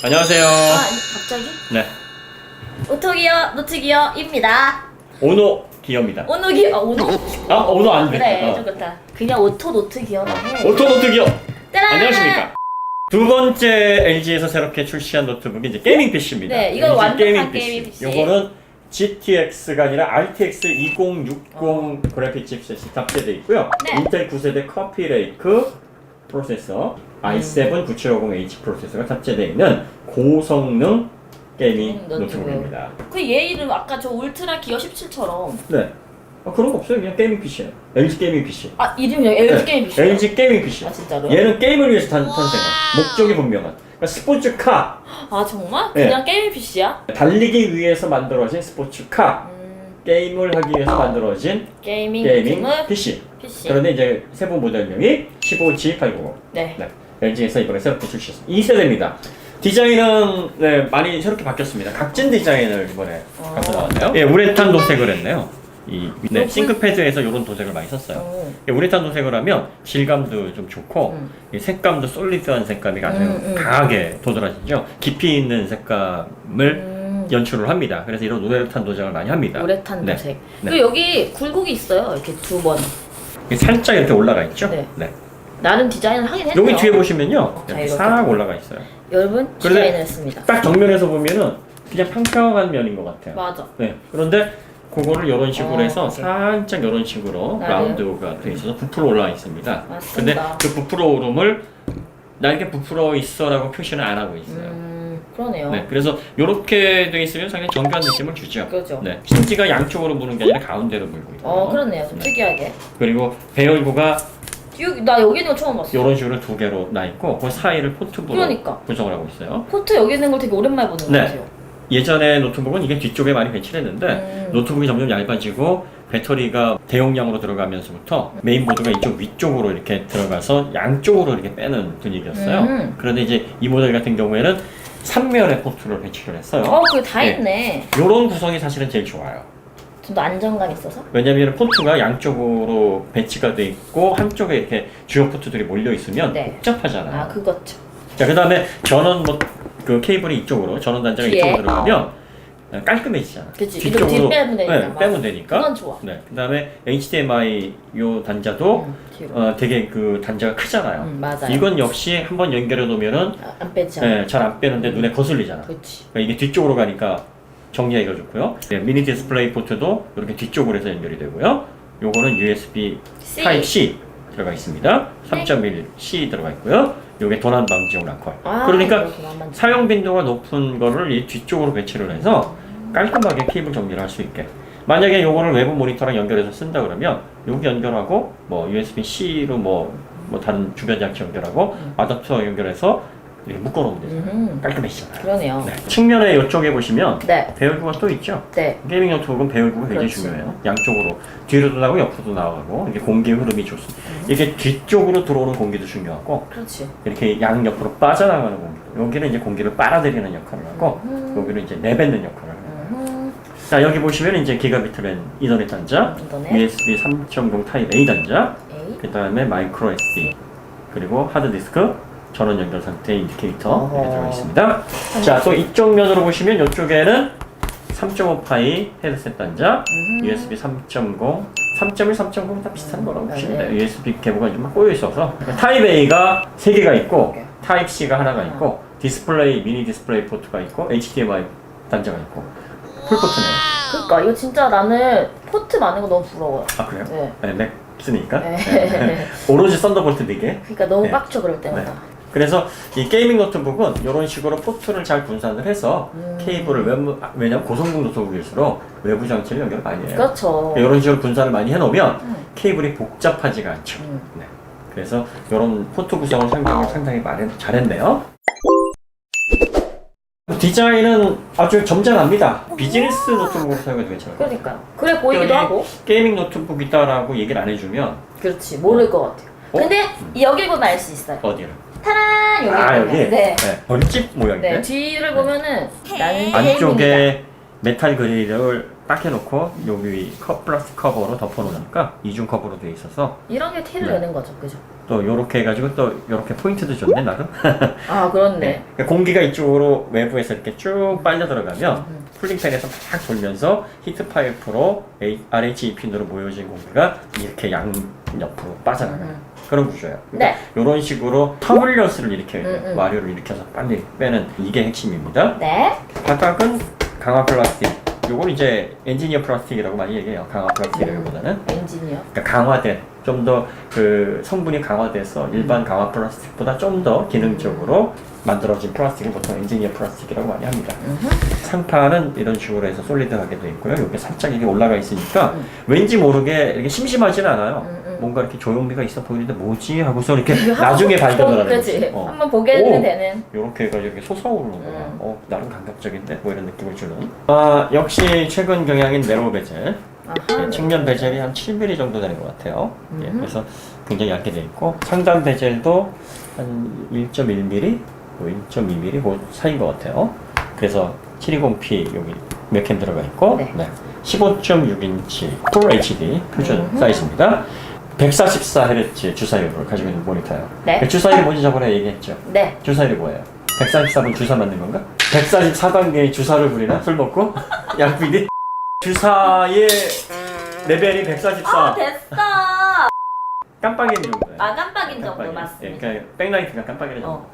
안녕하세요. 갑자기? 네. 오토기어, 노트기어입니다. 오노 기어입니다. 오노기어, 오노. 오노 안 돼. 그래, 좀 그렇다. 그냥 오토 노트기어만 해. 오토 노트 기어. 따란! 안녕하십니까. 두 번째 LG에서 새롭게 출시한 노트북이 이제 게이밍 PC입니다. 네, 이건 완벽한 게이밍 PC. 요거는 GTX가 아니라 RTX 2060 그래픽 칩셋이 탑재되어 있고요. 네. 인텔 9세대 커피레이크 프로세서 i7 9750H 프로세서가 탑재되어 있는 고성능 게이밍 노트북입니다. 그 얘 이름 아까 저 울트라 기어 17처럼. 네. 그런 거 없어요. 그냥 게이밍 PC예요. LG 게이밍 PC. 아, 이름이 LG 게임 PC. LG 게이밍 PC. 아, 진짜로요? 얘는 게임을 위해서 탄생한 목적이 분명한. 그러니까 스포츠카. 아, 정말? 네. 그냥 게임 PC야? 달리기 위해서 만들어진 스포츠카. 게임을 하기 위해서 만들어진 게이밍 PC. PC. 그런데 이제 세부 모델명이 15G890. 네. LG에서 이번에 새롭게 출시했습니다. 2세대입니다. 디자인은 네, 많이 새롭게 바뀌었습니다. 각진 디자인을 이번에 갖고 나왔네요. 예, 우레탄 도색을 했네요. 네, 싱크패드에서 이런 도색을 많이 썼어요. 우레탄 도색을 하면 질감도 좀 좋고 이 색감도 솔리드한 색감이 아주 강하게 도드라지죠. 깊이 있는 색감을 연출을 합니다. 그래서 이런 우레탄 도색을 많이 합니다. 우레탄 네. 도색. 네. 그리고 여기 굴곡이 있어요. 이렇게 두 번. 살짝 이렇게 올라가 있죠. 네. 나름 디자인을 하긴 했네요. 여기 뒤에 보시면요, 자, 이렇게 이렇게. 싹 올라가 있어요. 여러분 디자인을 했습니다. 딱 정면에서 보면은 그냥 평평한 면인 것 같아요. 맞아. 네. 그런데 그거를 이런 식으로 해서 오케이. 살짝 이런 식으로 라운드가 돼 있어서 부풀어 올라와 있습니다. 근데 맞습니다. 그 부풀어 오름을 나 이렇게 부풀어 있어라고 표시는 안 하고 있어요. 그러네요. 네, 그래서 이렇게 돼 있으면 상당히 정교한 느낌을 주죠. 그렇죠. 네, 심지가 양쪽으로 무는 게 아니라 가운데로 물고 있고요. 그렇네요. 좀 특이하게. 그리고 배열구가 나 여기 있는 거 처음 봤어. 이런 식으로 두 개로 나 있고 그 사이를 포트부로 그러니까. 구성을 하고 있어요. 포트 여기 있는 걸 되게 오랜만에 보는 것 네. 같아요. 예전에 노트북은 이게 뒤쪽에 많이 배치를 했는데 노트북이 점점 얇아지고 배터리가 대용량으로 들어가면서부터 메인보드가 이쪽 위쪽으로 이렇게 들어가서 양쪽으로 이렇게 빼는 분위기였어요. 그런데 이제 이 모델 같은 경우에는 3면의 포트를 배치를 했어요. 그거 다 네. 있네. 이런 구성이 사실은 제일 좋아요. 좀 더 안정감 있어서. 왜냐하면 포트가 양쪽으로 배치가 돼 있고 한쪽에 이렇게 주요 포트들이 몰려 있으면 네. 복잡하잖아요. 아, 그거죠. 자, 그다음에 전원 그 케이블이 이쪽으로 전원 단자가 뒤에? 이쪽으로 들어가면 깔끔해지잖아. 그치. 이거 뒤 빼면 되니까. 네, 빼면 되니까. 그건 좋아. 네. 그다음에 HDMI 요 단자도 뒤로. 되게 그 단자가 크잖아요. 맞아요. 이건 역시 한번 연결해 놓으면은 안 빼지. 네, 잘 안 빼는데 눈에 거슬리잖아. 그렇지. 그러니까 이게 뒤쪽으로 가니까 정리하기가 좋고요. 네, 미니 디스플레이 포트도 이렇게 뒤쪽으로 해서 연결이 되고요. 요거는 USB Type-C 들어가 있습니다. 3.1C 들어가 있고요. 요게 도난 방지용 락커. 그러니까 사용 빈도가 높은 거를 이 뒤쪽으로 배치를 해서 깔끔하게 케이블 정리를 할 수 있게. 만약에 요거를 외부 모니터랑 연결해서 쓴다 그러면 여기 연결하고 뭐 USB-C로 뭐 다른 주변 장치 연결하고 아답터 연결해서 이렇게 묶어놓으면 되잖아요. 깔끔해지잖아요. 그러네요. 네. 측면에 이쪽에 보시면 네. 배열구가 또 있죠. 네. 게이밍 노트북은 배열구가 굉장히 그렇지. 중요해요. 양쪽으로 뒤로도 나가고 옆으로도 나가고 이게 공기의 흐름이 좋습니다. 이게 뒤쪽으로 들어오는 공기도 중요하고 그렇지. 이렇게 양옆으로 빠져나가는 공기. 여기는 이제 공기를 빨아들이는 역할을 하고 여기는 이제 내뱉는 역할을 해요. 자, 여기 보시면 이제 기가비트 랜 이더넷 단자, USB 3.0 타입 A 단자, 그 다음에 마이크로 SD, 그리고 하드디스크, 전원 연결 상태 인디케이터 이렇게 들어가 있습니다. 자, 또 이쪽 면으로 보시면 이쪽에는 3.5파이 헤드셋 단자, USB 3.0, 3.1, 3.0 다 비슷한 거라고 보시면 돼요. USB 개부가 좀 꼬여 있어서 타입 A가 3개가 있고 타입 C가 하나가 있고 디스플레이, 미니 디스플레이 포트가 있고 HDMI 단자가 있고 풀포트네요. 그러니까 이거 진짜 나는 포트 많은 거 너무 부러워요. 아, 그래요? 네. 네, 맥 쓰니까. 네. 네. 오로지 썬더볼트 4개. 그러니까 너무 네. 빡쳐 그럴 때마다. 네. 그래서 이 게이밍 노트북은 이런 식으로 포트를 잘 분산을 해서 케이블을 왜냐면 고성능 노트북일수록 외부 장치를 연결을 많이 해요. 그렇죠. 이런 식으로 분산을 많이 해놓으면 케이블이 복잡하지가 않죠. 네. 그래서 이런 포트 구성을 상당히 잘했네요. 디자인은 아주 점잖합니다. 비즈니스 노트북으로 사용해도 괜찮아요. 그러니까요. 그래 보이기도 하고. 게이밍 노트북이다라고 얘기를 안 해주면 그렇지. 모를 것 같아요. 근데 여기 보면 알 수 있어요. 어디를? 타란! 여기 아, 보면. 여기? 네. 벌집 모양인데? 네. 뒤를 보면은 나는 안쪽에 게임입니다. 메탈 그릴을 딱 해놓고 여기 플라스틱 커버로 덮어놓으니까 이중 커버로 되어 있어서 이런 게 티를 네. 내는 거죠, 그죠? 또 요렇게 해가지고 또 요렇게 포인트도 줬네 나름. 아, 그렇네. 그러니까 공기가 이쪽으로 외부에서 이렇게 쭉 빨려 들어가면 쿨링팬에서 막 돌면서 히트 파이프로 RHE 핀으로 모여진 공기가 이렇게 양옆으로 빠져나가요. 그런 구조예요. 그러니까 네. 이런 식으로 터블러스를 이렇게 와류를 일으켜서 빨리 빼는 이게 핵심입니다. 네. 바닥은 강화 플라스틱. 요건 이제 엔지니어 플라스틱이라고 많이 얘기해요. 강화 플라스틱이라기보다는. 엔지니어. 그러니까 강화된, 좀 더 그 성분이 강화돼서 일반 강화 플라스틱보다 좀 더 기능적으로 만들어진 플라스틱을 보통 엔지니어 플라스틱이라고 많이 합니다. 상판은 이런 식으로 해서 솔리드하게 되어 있고요. 여기 살짝 이게 올라가 있으니까 왠지 모르게 이렇게 심심하진 않아요. 뭔가 이렇게 조형미가 있어 보이는데 뭐지? 하고서 이렇게 나중에 발견을 하는 거지. 거지. 한번 보게 되는. 이렇게 해가지고 이렇게 솟아오르는 거야. 나름 감각적인데? 뭐 이런 느낌을 주는. 역시 최근 경향인 네로우 베젤. 예, 측면 베젤이 한 7mm 정도 되는 것 같아요. 예, 그래서 굉장히 얇게 되어 있고 상단 베젤도 한 1.1mm, 뭐 1.2mm 그 사이인 것 같아요. 그래서 720p 여기 몇 캔 들어가 있고 네. 15.6인치 풀 HD 표준 사이즈입니다. 144Hz 주사율을 가지고 있는 모니터예요. 네. 주사율이 뭔지 저번에 얘기했죠? 네. 주사율이 뭐예요? 144분 주사 맞는 건가? 144단계의 주사를 부리나? 술 먹고? 양PD? 주사의 레벨이 144. 아, 됐어. 깜빡이는 정도예요. 아, 깜빡인 정도 깜빡이. 맞습니다. 예, 그러니까 백라이트가 깜빡이는 정도.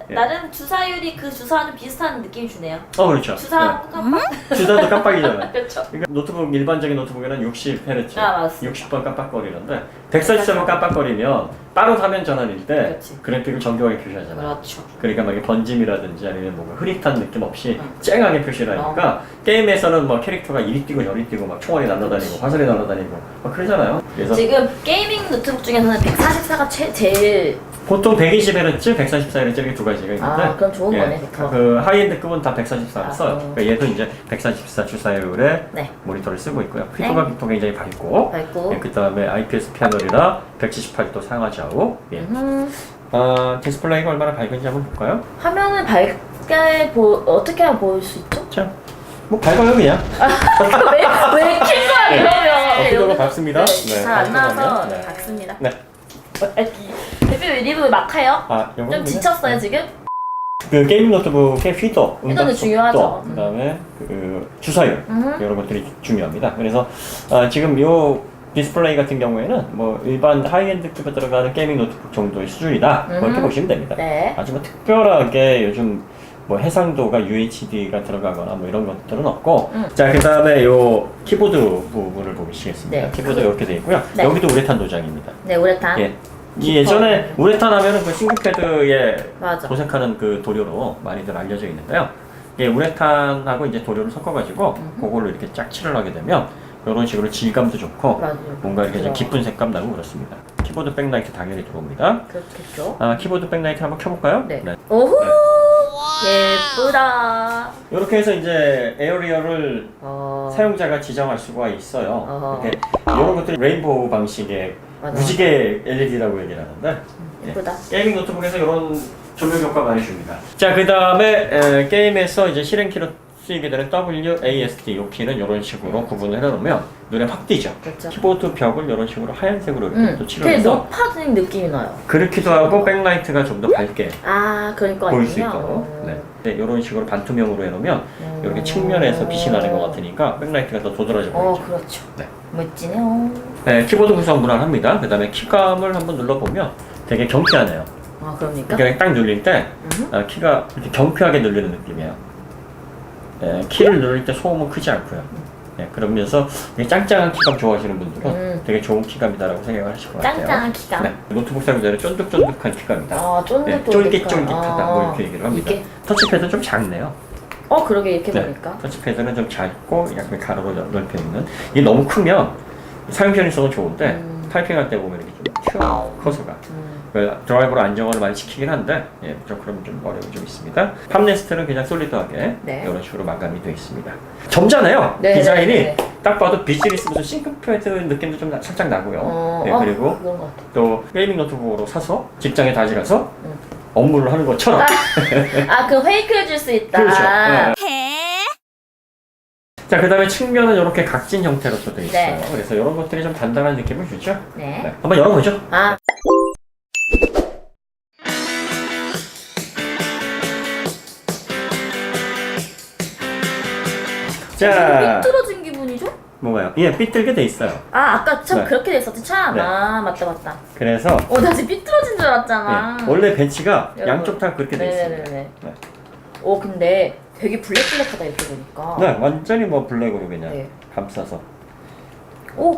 예. 나름 주사율이 그 주사와 좀 비슷한 느낌이 주네요. 그렇죠. 주사하고 깜빡. 주사도 깜빡이잖아요. 그렇죠. 그러니까 노트북 일반적인 노트북에는 60Hz, 아, 맞습니다. 60번 깜빡거리는데 144번 깜빡거리면 빠른 화면 전환일 때 그렇지. 그래픽을 정교하게 표시하잖아요. 그렇죠. 그러니까 막 이게 번짐이라든지 아니면 뭔가 흐릿한 느낌 없이 쨍하게 표시를 하니까 게임에서는 뭐 캐릭터가 이리 뛰고 저리 뛰고 막 총알이 날아다니고 화살이 날아다니고 막 그러잖아요. 그래서 지금 게이밍 노트북 중에서는 144가 제일 보통 120Hz, 144Hz 이렇게 두 가지가 있는데 아, 그럼 좋은 거네, 더. 그 하이엔드급은 다 144를 아, 써요. 그러니까 얘도 이제 144 주사율의 네. 모니터를 쓰고 있고요. 피부가 굉장히 밝고 밝고. 그 다음에 IPS 패널이라 178도 상하 좌우. 예. 디스플레이가 얼마나 밝은지 한번 볼까요? 화면을 밝게 어떻게 하면 보일 수 있죠? 자, 뭐 밝아요 그냥. 왜 킨 거야 그러면? 어떻게 밝습니다. 네, 잘 안 나와서 네. 밝습니다. 네. 대표 리뷰 막 해요? 요거는 좀 지쳤어요 그냥, 지금? 그 게이밍 노트북의 휘도, 휘도는 중요하죠. 그 다음에 그 주사율 이런 것들이 중요합니다. 그래서 지금 요 디스플레이 같은 경우에는 뭐 일반 하이엔드급에 들어가는 게이밍 노트북 정도의 수준이다. 뭐 이렇게 보시면 됩니다. 네. 아주 뭐 특별하게 요즘 뭐 해상도가 UHD가 들어가거나 뭐 이런 것들은 없고 자, 그 다음에 요 키보드 부분을 보시겠습니다. 네. 키보드 이렇게 되어 있고요. 네. 여기도 우레탄 도장입니다. 네, 우레탄. 예. 이 예전에 우레탄 하면은 그 싱크패드에 맞아. 도색하는 그 도료로 많이들 알려져 있는데요. 예, 우레탄하고 이제 도료를 섞어가지고 그걸로 이렇게 짝 칠을 하게 되면 이런 식으로 질감도 좋고 맞아요. 뭔가 이렇게 좀 그렇죠. 깊은 색감 나고 그렇습니다. 키보드 백라이트 당연히 들어옵니다. 그렇겠죠. 키보드 백라이트 한번 켜볼까요? 네. 오호. 예쁘다. 이렇게 해서 이제 에어리어를 사용자가 지정할 수가 있어요. 어허. 이렇게 이런 것들이 레인보우 방식의 맞아. 무지개 LED라고 얘기를 하는데 예쁘다. 게이밍 노트북에서 이런 조명 효과 많이 줍니다. 자, 그 다음에 게임에서 이제 실행키로 쓰이게 되는 WASD 이 키는 이런 식으로 구분을 해놓으면 눈에 확 띄죠. 그렇죠. 키보드 벽을 이런 식으로 하얀색으로 이렇게 또 되게 칠해서 높아진 느낌이 나요. 그렇기도 하고 백라이트가 좀 더 밝게 아, 그러니까 보일 수 있도록 네, 이런 식으로 반투명으로 해놓으면 이렇게 측면에서 빛이 나는 것 같으니까 백라이트가 더 도드라져 보이죠. 그렇죠. 네. 멋지네요. 네, 키보드 구성 무난합니다. 그 다음에 키감을 한번 눌러보면 되게 경쾌하네요. 아, 그럽니까? 그러니까 딱 누릴 때 키가 이렇게 경쾌하게 누르는 느낌이에요. 네, 키를 누를 때 소음은 크지 않고요. 네, 그러면서 짱짱한 키감 좋아하시는 분들은 되게 좋은 키감이다라고 생각을 하실 것 같아요. 짱짱한 키감. 네, 노트북 사용자는 쫀득쫀득한 키감이다. 아, 네, 쫄깃쫄깃하다 뭐 이렇게 얘기를 합니다. 이게? 터치패드는 좀 작네요. 그러게 이렇게 네, 보니까. 터치패드는 좀 작고 약간 가로로 넓혀 있는. 이게 너무 크면 사용 편의성은 좋은데 타이핑할 때 보면 이렇게 좀 튀어 커서가. 드라이버로 안정화를 많이 시키긴 한데 좀 그럼 좀 어려움이 좀 있습니다. 팜레스트는 그냥 솔리드하게 네. 이런 식으로 마감이 되어 있습니다. 점잖아요. 네, 디자인이 네, 네. 딱 봐도 비즈니스 무슨 싱크패드 느낌도 좀 살짝 나고요. 네, 그리고 그런 것 같아. 또 게이밍 노트북으로 사서 직장에 다녀가서 업무를 하는 것처럼 그 페이크 해줄 수 있다. 그렇죠. 자, 그 다음에 측면은 이렇게 각진 형태로 또 되어 있어요. 네. 그래서 이런 것들이 좀 단단한 느낌을 주죠. 네. 한번 열어보죠. 아. 자, 삐뚤어진 기분이죠? 뭐가요? 예, 삐뚤게 돼 있어요. 아, 아까 참 네. 그렇게 됐었지, 참. 네. 아, 맞다. 그래서 나 지금 삐뚤어진 줄 알았잖아. 예, 원래 벤치가 여러분. 양쪽 다 그렇게 돼 있습니다. 네네네. 네. 근데 되게 블랙블랙하다, 이렇게 보니까. 네, 완전히 뭐 블랙으로 그냥 네. 감싸서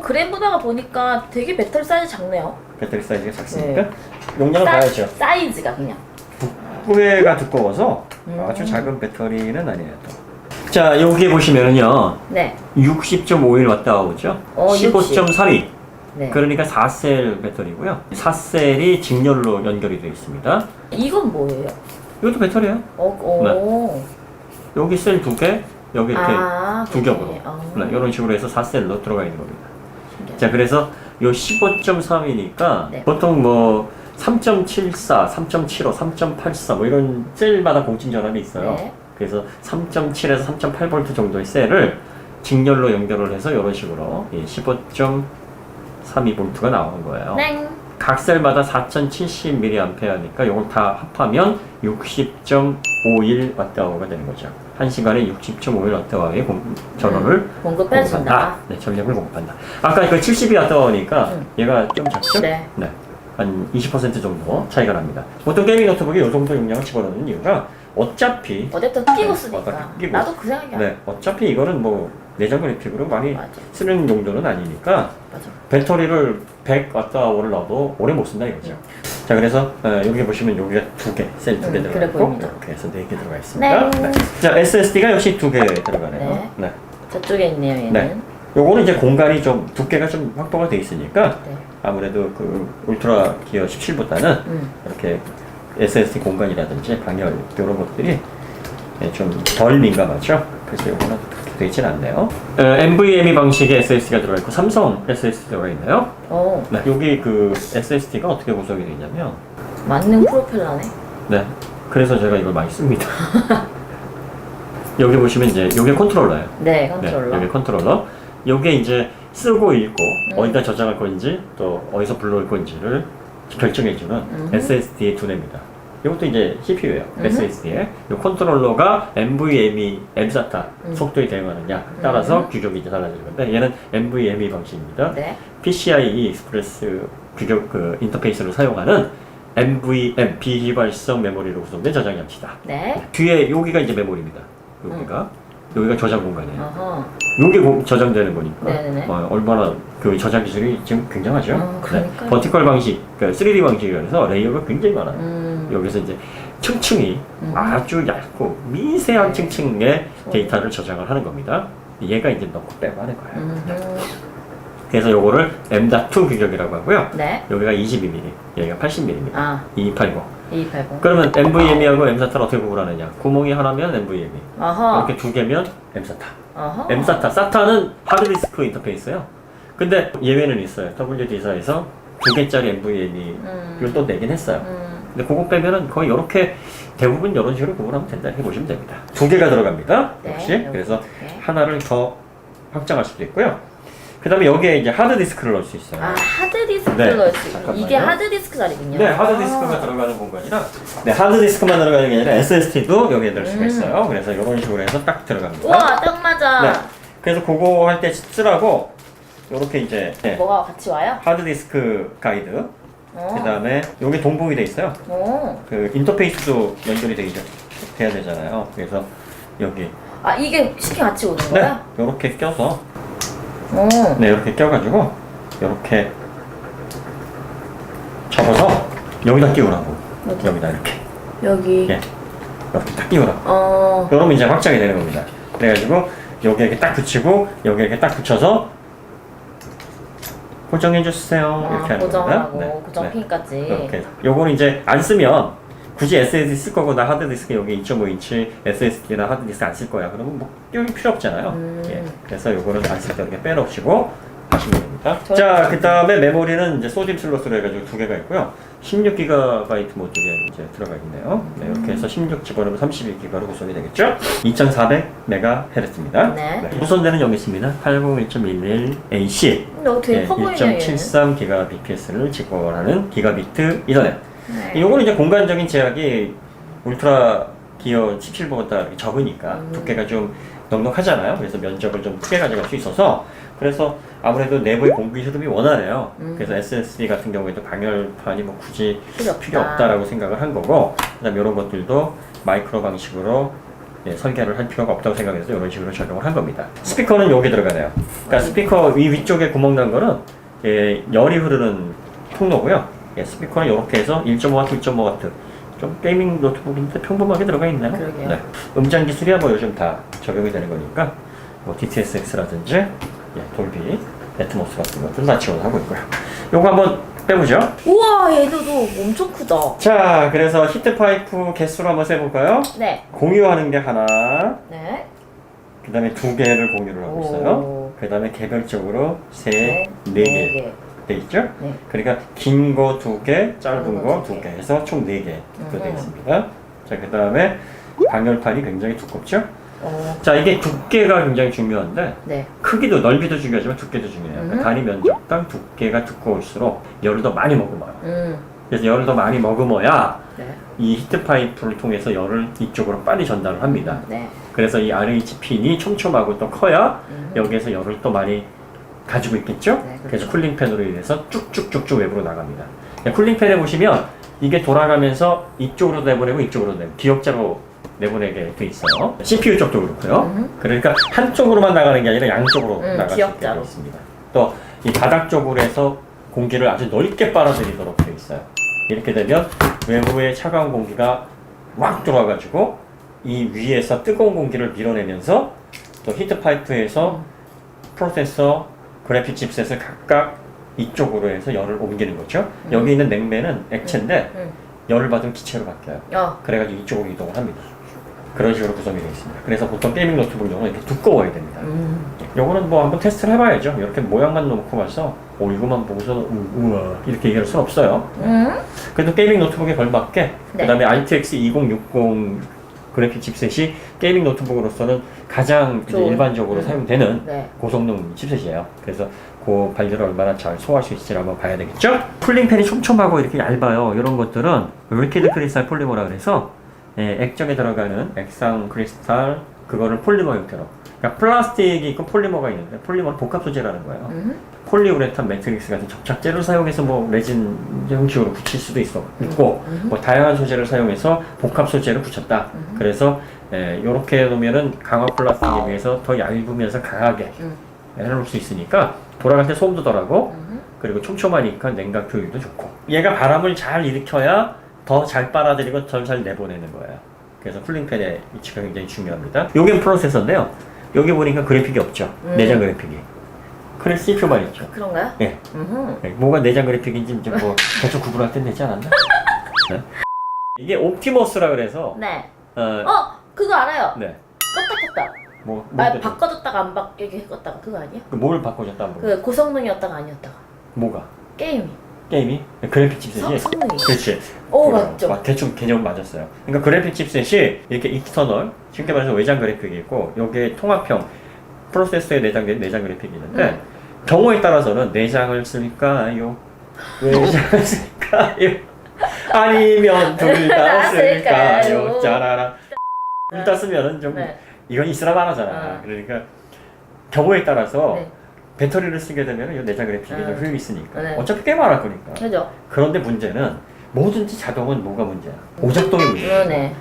그램보다가 보니까 되게 배터리 사이즈 작네요. 배터리 사이즈가 작습니까? 용량을 봐야죠. 사이즈가 그냥. 후회가 두꺼워서 아주 작은 배터리는 아니에요. 또. 자, 여기 보시면은요. 네. 60.51W 나오죠? 15.32. 네. 그러니까 4셀 배터리고요. 4셀이 직렬로 연결이 되어 있습니다. 이건 뭐예요? 이것도 배터리예요. 여기 셀 2개, 여기 이렇게 두 겹으로. 네, 이런 식으로 해서 4셀로 들어가 있는 겁니다. 신기하다. 자, 그래서 요 15.3이니까 네. 보통 뭐 3.74, 3.75, 3.84 뭐 이런 셀마다 공진 전압이 있어요. 네. 그래서 3.7에서 3.8V 정도의 셀을 직렬로 연결을 해서 이런 식으로 15.32V가 나오는 거예요. 네. 각 셀마다 4070mAh니까 이걸 다 합하면 60.51Wh가 되는 거죠. 1시간에 60.51W의 전원을 공급해준다. 네, 전력을 공급한다. 아까 그 72W니까 얘가 좀 작죠? 네. 한 20% 정도 차이가 납니다. 보통 게이밍 노트북이 이 정도 용량을 집어넣는 이유가 어차피 어댑터 끼고 쓰니까. 어차피 끼고. 나도 그 생각이야. 네, 어차피 이거는 뭐 내장 그래픽으로 많이 맞아. 쓰는 용도는 아니니까 맞아. 배터리를 100Wh를 넣어도 오래 못 쓴다 이거죠. 자, 그래서 여기 보시면 여기가 2개, 셀 2개 들어가 그래 있고 보입니다. 이렇게 해서 4개 들어가 있습니다. 네. 자, SSD가 역시 2개 들어가네요. 네. 저쪽에 있네요, 얘는. 네. 요거는 이제 공간이 좀 두께가 좀 확보가 돼 있으니까 네. 아무래도 그 울트라 기어 17보다는 이렇게 SSD 공간이라든지 방열 이런 것들이 좀 덜 민감하죠. 그래서 요거는 그렇게 되어 있진 않네요. NVMe 방식의 SSD가 들어가 있고 삼성 SSD 들어가 있네요. 네, 여기 그 SSD가 어떻게 구성이 되어 있냐면 만능 프로펠러네. 네, 그래서 제가 이걸 많이 씁니다. 여기 보시면 이제 요게 컨트롤러예요. 네, 컨트롤러. 네, 요게 컨트롤러. 요게 이제 쓰고 읽고 어디다 저장할 건지 또 어디서 불러올 건지를 결정해주는 SSD의 두뇌입니다. 이것도 이제 CPU예요. SSD에. 이 컨트롤러가 NVMe, M-SATA 속도에 대응하느냐 따라서 규격이 이제 달라지는 건데 얘는 NVMe 방식입니다. 네. PCIe 익스프레스 규격 그 인터페이스를 사용하는 NVM 비휘발성 메모리로 구성된 저장 장치다. 네. 뒤에 여기가 이제 메모리입니다. 여기가 저장 공간이에요. 어허. 요게 저장되는 거니까 네네네. 얼마나 그 저장 기술이 지금 굉장하죠. 그러니까요. 버티컬 방식, 그러니까 3D 방식이라서 레이어가 굉장히 많아요. 여기서 이제 층층이 아주 얇고 미세한 층층의 데이터를 저장을 하는 겁니다. 얘가 이제 넣고 빼고 하는 거예요. 그래서 요거를 M.2 규격이라고 하고요. 네. 여기가 22mm, 여기가 80mm입니다. 2280. 2280. 그러면 NVMe하고 M.SATA를 어떻게 구분하느냐? 구멍이 하나면 NVMe, 어허. 이렇게 2개면 M.SATA. 어허. M.SATA, SATA는 하드디스크 인터페이스예요. 근데 예외는 있어요. WD사에서 2개짜리 NVMe를 또 내긴 했어요. 근데 그거 빼면은 거의 이렇게 대부분 이런 식으로 구분하면 된다 이렇게 보시면 됩니다. 2개가 들어갑니다. 네, 역시. 여기 그래서 2개. 하나를 더 확장할 수도 있고요. 그 다음에 여기에 이제 하드디스크를 넣을 수 있어요. 하드디스크를 네, 넣을 수 있고 잠깐만요. 이게 하드디스크 자리군요. 네, 하드디스크가 들어가는 공간이라 네, 하드디스크만 들어가는 게 아니라 SSD도 여기에 넣을 수가 있어요. 그래서 이런 식으로 해서 딱 들어갑니다. 우와, 딱 맞아. 네. 그래서 그거 할 때 쓰라고 이렇게 이제 뭐가 같이 와요? 하드디스크 가이드 그 다음에 여기 동봉이 돼 있어요. 그 인터페이스도 연결이 돼야 되잖아요. 그래서 여기 이게 쉽게 같이 오는 네, 거야? 이렇게 껴서 네, 이렇게 껴가지고 이렇게 접어서 여기다 끼우라고. 여기다 이렇게 여기. 예, 이렇게 딱 끼우라고. 그러면 이제 확장이 되는 겁니다. 그래가지고 여기 이렇게 딱 붙이고 여기 이렇게 딱 붙여서 고정해 주세요. 이렇게 하는 겁니다. 고정하고 고정핀까지. 이렇게. 요거는 이제 안 쓰면 굳이 SSD 쓸 거고 나 하드디스크 여기 2.5인치 SSD나 하드디스크 안 쓸 거야. 그러면 뭐 끼울 필요 없잖아요. 예. 그래서 요거는 안 쓸 때 이렇게 빼놓으시고 하시면 됩니다. 자, 그 다음에 메모리는 이제 소듐 슬롯으로 해가지고 2개가 있고요. 16GB 모듈이 이제 들어가 있네요. 네, 이렇게 해서 16 집어넣으면 32GB로 구성이 되겠죠. 2400MHz입니다. 네. 무선대는 여기 있습니다. 801.11AC. 너 되게 커 보이네. 1.73GBps를 지원하는 기가비트 이더넷. 네. 요거는 이제 공간적인 제약이 울트라 기어 17V보다 적으니까 두께가 좀 넉넉하잖아요. 그래서 면적을 좀 크게 가져갈 수 있어서 그래서 아무래도 내부의 공기 흐름이 원활해요. 그래서 SSD 같은 경우에도 방열판이 뭐 굳이 필요 없다라고 생각을 한 거고, 그다음 이런 것들도 마이크로 방식으로 설계를 할 필요가 없다고 생각해서 이런 식으로 적용을 한 겁니다. 스피커는 여기 들어가네요. 그러니까 스피커 위쪽에 구멍 난 거는 열이 흐르는 통로고요. 스피커는 이렇게 해서 1.5W, 2.5W. 좀 게이밍 노트북인데 평범하게 들어가 있나요? 그러게요. 네. 음장 기술이야 뭐 요즘 다 적용이 되는 거니까 뭐 DTS:X라든지 돌비, 애트모스 같은 것들 다 지원하고 있고요. 요거 한번 빼보죠. 우와, 얘도 엄청 크다. 자, 그래서 히트 파이프 개수로 한번 세볼까요? 네. 공유하는 게 하나, 네. 그 다음에 2개를 공유를 하고 있어요. 그 다음에 개별적으로 네 개 돼 있죠? 네. 그러니까 긴 거 2개, 짧은 거 2개 해서 총 4개 되어 있습니다. 자, 그 다음에 방열판이 굉장히 두껍죠? 자, 이게 두께가 굉장히 중요한데 네. 크기도 넓이도 중요하지만 두께도 중요해요. 그러니까 단위 면적당 두께가 두꺼울수록 열을 더 많이 머금어요. 그래서 열을 더 많이 머금어야 네. 이 히트 파이프를 통해서 열을 이쪽으로 빨리 전달을 합니다. 네. 그래서 이 RH 핀이 촘촘하고 또 커야 여기에서 열을 또 많이 가지고 있겠죠? 네, 그렇죠. 그래서 쿨링팬으로 인해서 쭉쭉쭉쭉 외부로 나갑니다. 쿨링팬에 보시면 이게 돌아가면서 이쪽으로 내보내고 이쪽으로 내보내고 기역자로 내보내게 돼 있어요. CPU 쪽도 그렇고요. 그러니까 한쪽으로만 나가는 게 아니라 양쪽으로 나갈 수 있게 되어 있습니다. 또 이 바닥 쪽으로 해서 공기를 아주 넓게 빨아들이도록 되어 있어요. 이렇게 되면 외부의 차가운 공기가 막 들어와가지고 이 위에서 뜨거운 공기를 밀어내면서 또 히트 파이프에서 프로세서, 그래픽 칩셋을 각각 이쪽으로 해서 열을 옮기는 거죠. 여기 있는 냉매는 액체인데 열을 받으면 기체로 바뀌어요. 그래가지고 이쪽으로 이동을 합니다. 그런 식으로 구성이 되어 있습니다. 그래서 보통 게이밍 노트북용은 이렇게 두꺼워야 됩니다. 요거는 뭐 한번 테스트를 해봐야죠. 이렇게 모양만 놓고 봐서 이거만 보고서 우와 이렇게 얘기할 수는 없어요. 그래도 게이밍 노트북에 걸맞게 네. 그 다음에 RTX 2060 그래픽 칩셋이 게이밍 노트북으로서는 가장 이제 일반적으로 사용되는 네. 고성능 칩셋이에요. 그래서 그 관리를 얼마나 잘 소화할 수 있을지 한번 봐야 되겠죠? 쿨링팬이 촘촘하고 이렇게 얇아요. 이런 것들은 리퀴드 크리스탈 폴리머라 그래서 액정에 들어가는 액상 크리스탈 그거를 폴리머 형태로, 그러니까 플라스틱이 있고 폴리머가 있는데 폴리머는 복합 소재라는 거예요. 폴리우레탄 매트릭스 같은 접착제를 사용해서 뭐 레진 형식으로 붙일 수도 있고 뭐 다양한 소재를 사용해서 복합 소재를 붙였다. 그래서 이렇게 놓으면은 강화 플라스틱에 비해서 더 얇으면서 강하게 해놓을 수 있으니까 돌아갈 때 소음도 덜하고 그리고 촘촘하니까 냉각 효율도 좋고, 얘가 바람을 잘 일으켜야 더 잘 빨아들이고 더 잘 내보내는 거예요. 그래서 쿨링팬의 위치가 굉장히 중요합니다. 요게 프로세서인데요. 여기 보니까 그래픽이 없죠. 내장 그래픽이. 그래 CPU만 있죠. 그런가요? 네. 뭐가 내장 그래픽인지 좀 뭐 대충 구분할 땐 되지 않았나? 네? 이게 옵티머스라 그래서 네. 그거 알아요. 네. 껐다 켰다. 뭐 바꿔줬다가 안 바뀌게 껐다가 그거 아니야? 뭘 바꿔줬다 한 번. 그 고성능이었다가 아니었다가. 뭐가? 게임이. 그래픽 칩셋이. 성능이. 그렇지. 맞죠. 대충 개념 맞았어요. 그러니까 그래픽 칩셋이 이렇게 익스터널, 쉽게 말해서 외장 그래픽이 있고 여기에 통합형 프로세서에 내장된 내장 그래픽이 있는데 경우에 따라서는 내장을 쓸까요? 외장을 쓸까요? 아니면 둘 다 쓸까요? 짜라라. 둘 다 쓰면은 좀 이건 이스라만하잖아. 그러니까 경우에 따라서 배터리를 쓰게 되면 이 내장 그래픽이 좀 효율이 있으니까 어차피 게임 안 할 거니까. 그죠. 그런데 문제는 뭐든지 자동은 뭐가 문제야? 오작동이 문제야. 네.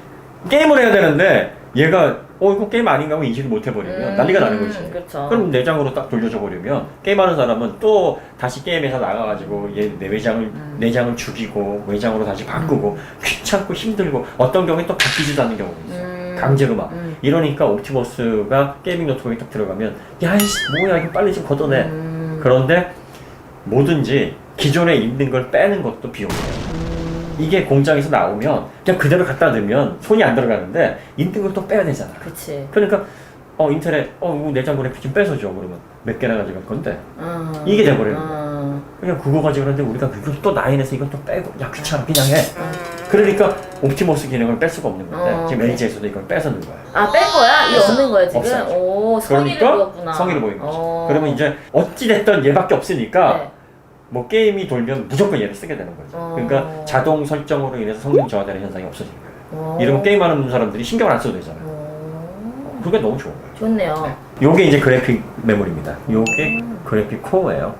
게임을 해야 되는데 얘가 이거 게임 아닌가 하고 인식을 못 해버리면 난리가 나는 거지. 그렇죠. 그럼 내장으로 딱 돌려줘 버리면 게임하는 사람은 또 다시 게임에서 나가가지고 얘 내장을 죽이고 외장으로 다시 바꾸고 귀찮고 힘들고 어떤 경우에 또 바뀌지도 않는 경우가 있어. 강제로 막 이러니까 옵티머스가 게이밍 노트북에 딱 들어가면 야이씨 뭐야 이거 빨리 좀 걷어내. 그런데 뭐든지 기존에 있는 걸 빼는 것도 비용이에요. 이게 공장에서 나오면 그냥 그대로 갖다 넣으면 손이 안 들어가는데 있는 걸 또 빼야 되잖아. 그치. 그러니까 인텔에 이거 내장 그래픽 좀 뺏어줘. 그러면 몇 개나 가져갈 건데 이게 돼버리는 거야. 그냥 그거 가지고 그러는데 우리가 그걸 또 나인에서 이걸 또 빼고 야 귀찮아 그냥 해. 그러니까 옵티머스 기능을 뺄 수가 없는 건데 지금 LG에서도 이걸 뺏어는 거야. 아, 뺀 거야? 이거 없는 거야 지금? 없어요. 오, 성의를 그러니까 보였구나. 성의를 보인 거지. 그러면 이제 어찌됐든 얘밖에 없으니까 네. 뭐 게임이 돌면 무조건 얘를 쓰게 되는 거죠. 그러니까 자동 설정으로 인해서 성능 저하되는 현상이 없어지는 거예요. 이러면 게임하는 사람들이 신경을 안 써도 되잖아요. 그게 너무 좋은 거예요. 좋네요. 요게 이제 그래픽 메모리입니다. 요게 그래픽 코어예요.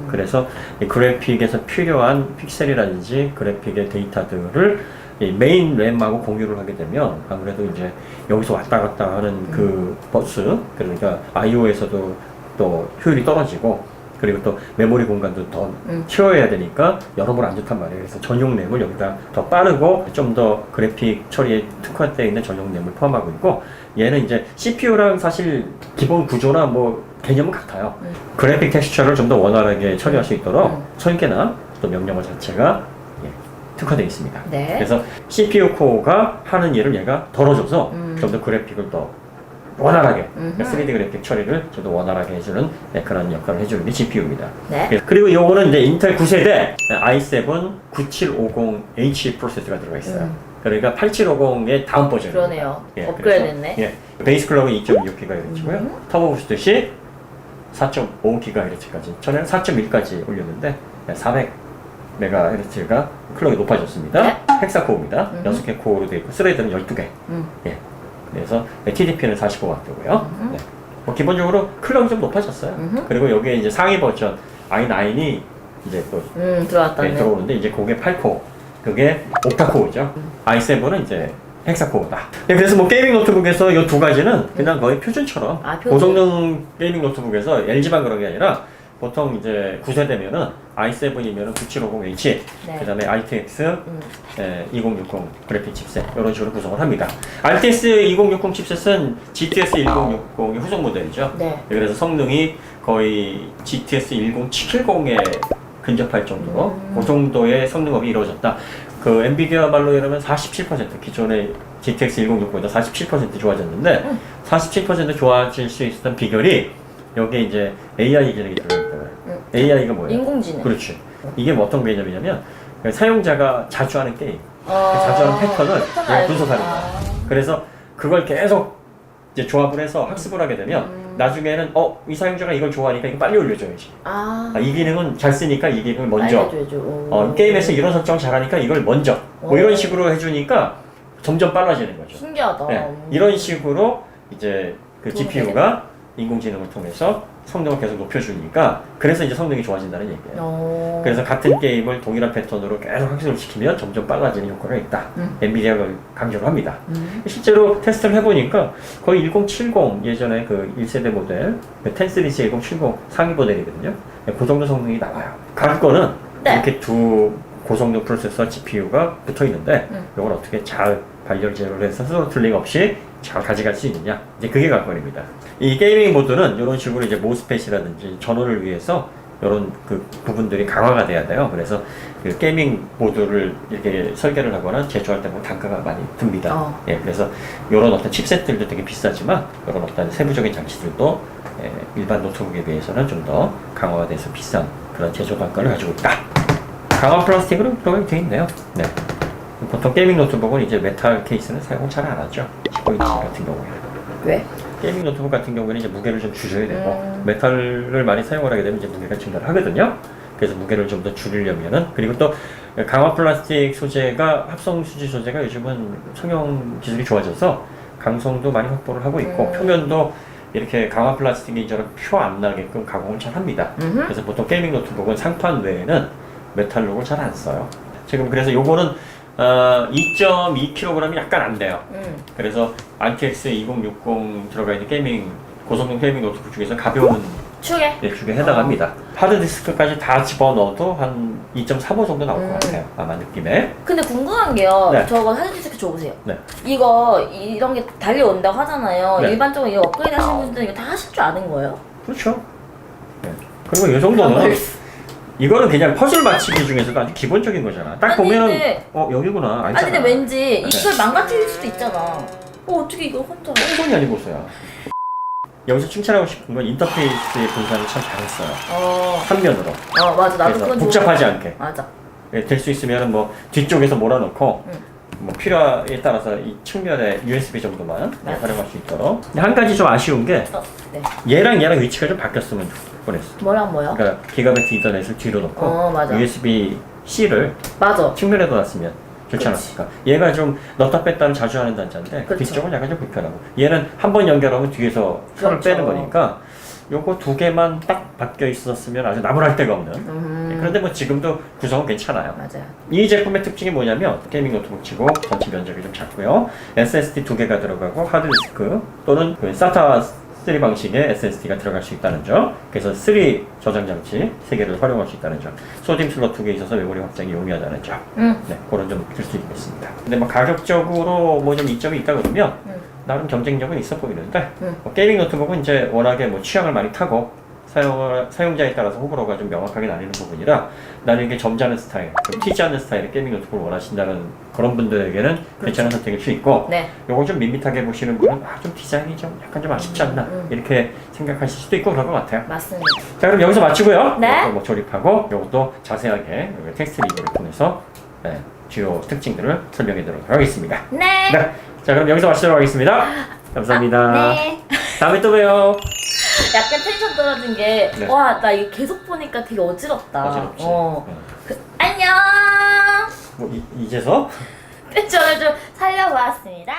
그래서 이 그래픽에서 필요한 픽셀이라든지 그래픽의 데이터들을 이 메인 램하고 공유를 하게 되면 아무래도 이제 여기서 왔다 갔다 하는 그 버스, 그러니까 I/O에서도 또 효율이 떨어지고 그리고 또 메모리 공간도 더 채워야 되니까 여러모로 안 좋단 말이에요. 그래서 전용 램을 여기다 더 빠르고 좀 더 그래픽 처리에 특화되어 있는 전용 램을 포함하고 있고, 얘는 이제 CPU랑 사실 기본 구조나 뭐 개념은 같아요. 그래픽 텍스처를 좀 더 원활하게 처리할 수 있도록 설계나 또 명령어 자체가 특화되어 있습니다. 네. 그래서 CPU 코어가 하는 일을 얘가 덜어줘서 좀 더 그래픽을 더 원활하게, 그러니까 3D 그래픽 처리를 좀 더 원활하게 해주는 그런 역할을 해주는 게 GPU입니다. 네. 그리고 요거는 이제 인텔 9세대 i7 9750H 프로세서가 들어가 있어요. 그러니까 8750의 다음 버전입니다. 그러네요. 업그레이드 했네. 예, 베이스 클럭은 2.6GHz고요. 터보 부스트시 4.5GHz까지. 전에는 4.1까지 올렸는데 400MHz가 클럭이 높아졌습니다. 네. 헥사코어입니다. 6개 코어로 되어 있고 스레드는 12개. 예. 그래서 TDP는 45W고요. 네. 뭐 기본적으로 클럭이 좀 높아졌어요. 그리고 여기에 이제 상위 버전 i9이 이제 또 들어왔다네. 들어오는데 이제 그게 8코어, 그게 옥타코어죠. i7은 이제 헥사코어다. 네, 그래서 뭐 게이밍 노트북에서 이 두 가지는 그냥 거의 표준처럼 고성능 게이밍 노트북에서 LG만 그런 게 아니라 보통 이제 9세대면은 i7이면은 9750H, 네. 그 다음에 RTX 2060 그래픽 칩셋 이런 식으로 구성을 합니다. RTX 2060 칩셋은 GTS 1060의 후속 모델이죠. 네. 그래서 성능이 거의 GTS 1070에 근접할 정도로 그 정도의 성능업이 이루어졌다. 그 엔비디아말로 이러면 47% 기존의 GTX 1060보다 47% 좋아졌는데 47% 좋아질 수 있었던 비결이 여기에 이제 AI 기능이 들어있다. AI가 뭐예요? 인공지능. 그렇지. 이게 뭐 어떤 개념이냐면 사용자가 자주 하는 게임, 자주 하는 패턴을 얘가 분석하는 거야. 그래서 그걸 계속 이제 조합을 해서 학습을 하게 되면 나중에는 이 사용자가 이걸 좋아하니까 이거 빨리 올려줘야지. 이 기능은 잘 쓰니까 이 기능을 먼저. 게임에서 이런 설정을 잘하니까 이걸 먼저. 뭐 이런 식으로 해주니까 점점 빨라지는 거죠. 신기하다. 네. 이런 식으로 이제 그 GPU가 인공지능을 통해서 성능을 계속 높여주니까 그래서 이제 성능이 좋아진다는 얘기예요. 그래서 같은 게임을 동일한 패턴으로 계속 학습을 시키면 점점 빨라지는 효과가 있다. 엔비디아가 강조를 합니다. 실제로 테스트를 해보니까 거의 1070 예전에 그 1세대 모델 10 시리즈 1070 상위 모델이거든요. 그 정도 성능이 나와요. 가격거는 이렇게 두 고성능 프로세서 GPU가 붙어 있는데 이걸 어떻게 잘 발열 제어를 해서 스로틀링 없이 잘 가져갈 수 있느냐, 이제 그게 관건입니다. 이 게이밍 모드는 이런 식으로 이제 모스펫이라든지 전원을 위해서 이런 그 부분들이 강화가 돼야 돼요. 그래서 그 게이밍 모드를 이렇게 설계를 하거나 제조할 때 보면 단가가 많이 듭니다. 예, 그래서 이런 어떤 칩셋들도 되게 비싸지만 이런 어떤 세부적인 장치들도 일반 노트북에 비해서는 좀 더 강화가 돼서 비싼 그런 제조 단가를 가지고 있다. 강화 플라스틱으로 들어가 되어 있네요. 네. 보통 게이밍 노트북은 이제 메탈 케이스는 사용을 잘 안 하죠. 15인치 같은 경우에는. 왜? 게이밍 노트북 같은 경우에는 이제 무게를 좀 줄여야 되고 메탈을 많이 사용을 하게 되면 이제 무게가 증가를 하거든요. 그래서 무게를 좀 더 줄이려면은, 그리고 또 강화 플라스틱 소재가 합성 수지 소재가 요즘은 성형 기술이 좋아져서 강성도 많이 확보를 하고 있고 표면도 이렇게 강화 플라스틱이처럼 표 안 나게끔 가공을 잘 합니다. 그래서 보통 게이밍 노트북은 상판 외에는 메탈록을 잘 안 써요. 지금 그래서 요거는 2.2kg이 약간 안 돼요. 그래서 RTX 2060 들어가 있는 게이밍 고성능 게이밍 노트북 중에서 가벼운 축에 해당합니다. 하드디스크까지 다 집어넣어도 한 2.35 정도 나올 것 같아요. 아마 느낌에. 근데 궁금한 게요. 네. 저거 하드디스크 줘보세요. 네. 이거 이런 게 달려온다고 하잖아요. 네. 일반적으로 이거 업그레이드 하시는 분들은 이거 다 하실 줄 아는 거예요? 그렇죠. 네. 그리고 이 정도는 이거는 그냥 퍼즐 맞추기 중에서도 아주 기본적인 거잖아. 딱 보면은 근데, 여기구나. 아니 근데 왠지 네. 이걸 망가뜨릴 수도 있잖아. 어떻게 이걸 혼자? 똥손이 아니고서야. 여기서 칭찬하고 싶은 건 인터페이스의 분산을 참 잘했어요. 한 면으로. 맞아. 나도 그래서 그건 복잡하지 않게. 맞아. 될 수 있으면 뭐 뒤쪽에서 몰아넣고 뭐 필요에 따라서 이 측면에 USB 정도만 활용할 수 있도록. 근데 한 가지 좀 아쉬운 게 네. 얘랑 위치가 좀 바뀌었으면 좋겠어. 뭐랑 뭐요? 그러니까 기가바이트 이더넷을 뒤로 놓고 맞아. USB-C를 맞아. 측면에도 놨으면 좋지 않았을까. 얘가 좀 넣다 뺐다를 자주 하는 단자인데 그렇죠. 뒤쪽은 약간 좀 불편하고, 얘는 한 번 연결하면 뒤에서 선을 그렇죠. 빼는 거니까 요거 두 개만 딱 바뀌어 있었으면 아주 나무랄 데가 없는. 그런데 뭐 지금도 구성은 괜찮아요. 맞아요. 이 제품의 특징이 뭐냐면 게이밍 노트북 치고 전체 면적이 좀 작고요, SSD 두 개가 들어가고 하드디스크 또는 그 SATA 3 방식의 SSD가 들어갈 수 있다는 점, 그래서 3 저장 장치 3개를 활용할 수 있다는 점, 소디 슬롯 2개 있어서 메모리 확장이 용이하다는 점, 네, 그런 점 들 수 있겠습니다. 근데 뭐 가격적으로 뭐 좀 이점이 있다 그러면 나름 경쟁력은 있어 보이는데, 뭐 게이밍 노트북은 이제 워낙에 뭐 취향을 많이 타고 사용자에 따라서 호불호가 좀 명확하게 나뉘는 부분이라, 나는 이게 점잖은 스타일, 좀 튀지 않는 스타일의 게이밍 노트북을 원하신다는 그런 분들에게는 괜찮은 선택일 수 있고, 네. 요거 좀 밋밋하게 보시는 분은 좀 디자인이 좀 약간 좀 아쉽지 않나 이렇게 생각하실 수도 있고 그런 것 같아요. 맞습니다. 자, 그럼 여기서 마치고요. 네. 이것도 뭐 조립하고 요것도 자세하게 여기 텍스트 리뷰를 통해서 주요 특징들을 설명해 드리도록 하겠습니다. 네. 자, 그럼 여기서 마치도록 하겠습니다. 감사합니다. 네. 다음에 또 봬요. 약간 텐션 떨어진 게, 네. 와, 나 이거 계속 보니까 되게 어지럽다. 어지럽지. 안녕! 뭐 이제서? 텐션을 좀 살려보았습니다.